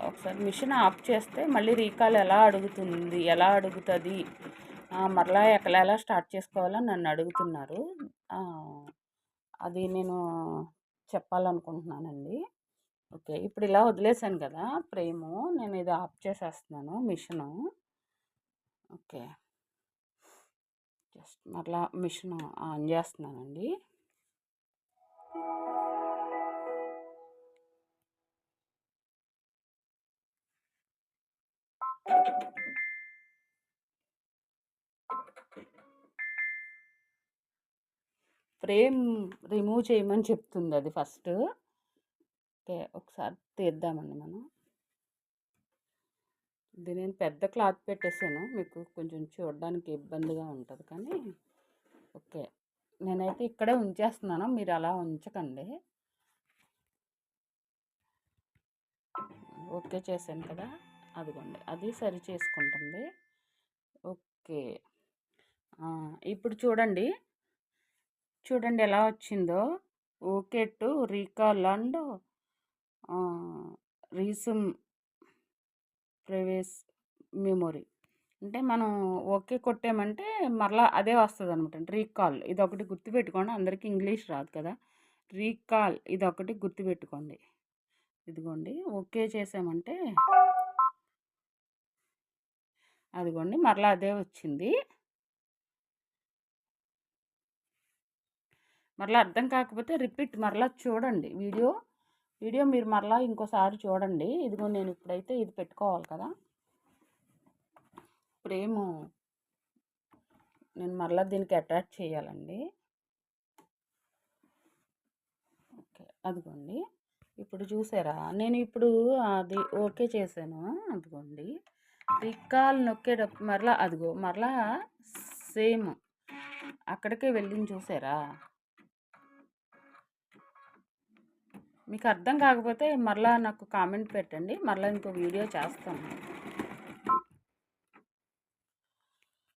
ఒకసారి machine of చేస్తే మళ్ళీ రీకాల్ ఎలా అడుగుతుంది మరలా ఎలా స్టార్ట్ చేసుకోవాలని నన్ను అడుగుతున్నారు. అది నేను చెప్పాలనుకుంటున్నానండి. ఓకే, ఇప్పుడు ఇలా వదిలేసాను కదా ఫ్రేము, నేను ఇది ఆఫ్ చేసేస్తున్నాను మిషను. ఓకే, జస్ట్ మరలా మిషన్ ఆన్ చేస్తున్నానండి. ఫ్రేమ్ రిమూవ్ చేయమని చెప్తుంది అది ఫస్ట్. ఓకే, ఒకసారి తీద్దామండి మనం. ఇది నేను పెద్ద క్లాత్ పెట్టేసాను, మీకు కొంచెం చూడడానికి ఇబ్బందిగా ఉంటుంది కానీ ఓకే, నేనైతే ఇక్కడే ఉంచేస్తున్నాను, మీరు అలా ఉంచకండి. ఓకే చేశాను కదా, అదిగోండి అది సరి చేసుకుంటుంది. ఓకే, ఇప్పుడు చూడండి ఎలా వచ్చిందో. Okay to recall and resume previous memory అంటే మనం ఓకే కొట్టామంటే మరలా అదే వస్తుంది అనమాట. రీకాల్ ఇది ఒకటి గుర్తుపెట్టుకోండి, అందరికీ ఇంగ్లీష్ రాదు కదా. రీకాల్ ఇది ఒకటి గుర్తుపెట్టుకోండి. ఇదిగోండి ఓకే చేసామంటే అదిగోండి మరలా అదే వచ్చింది. మరలా అర్థం కాకపోతే రిపీట్ మరలా చూడండి వీడియో మీరు మరలా ఇంకోసారి చూడండి. ఇదిగో నేను ఇప్పుడైతే ఇది పెట్టుకోవాలి కదా ఫ్రేము, నేను మరలా దీనికి అటాచ్ చేయాలండి. ఓకే, అదిగోండి ఇప్పుడు చూసారా, నేను ఇప్పుడు అది ఓకే చేశాను. అదిగోండి రికాల్ నొక్కేటప్పుడు మరలా అదిగో మరలా సేమ్ అక్కడికే వెళ్ళింది, చూసారా. మీకు అర్థం కాకపోతే మరలా నాకు కామెంట్ పెట్టండి, మరలా ఇంకో వీడియో చేస్తాను.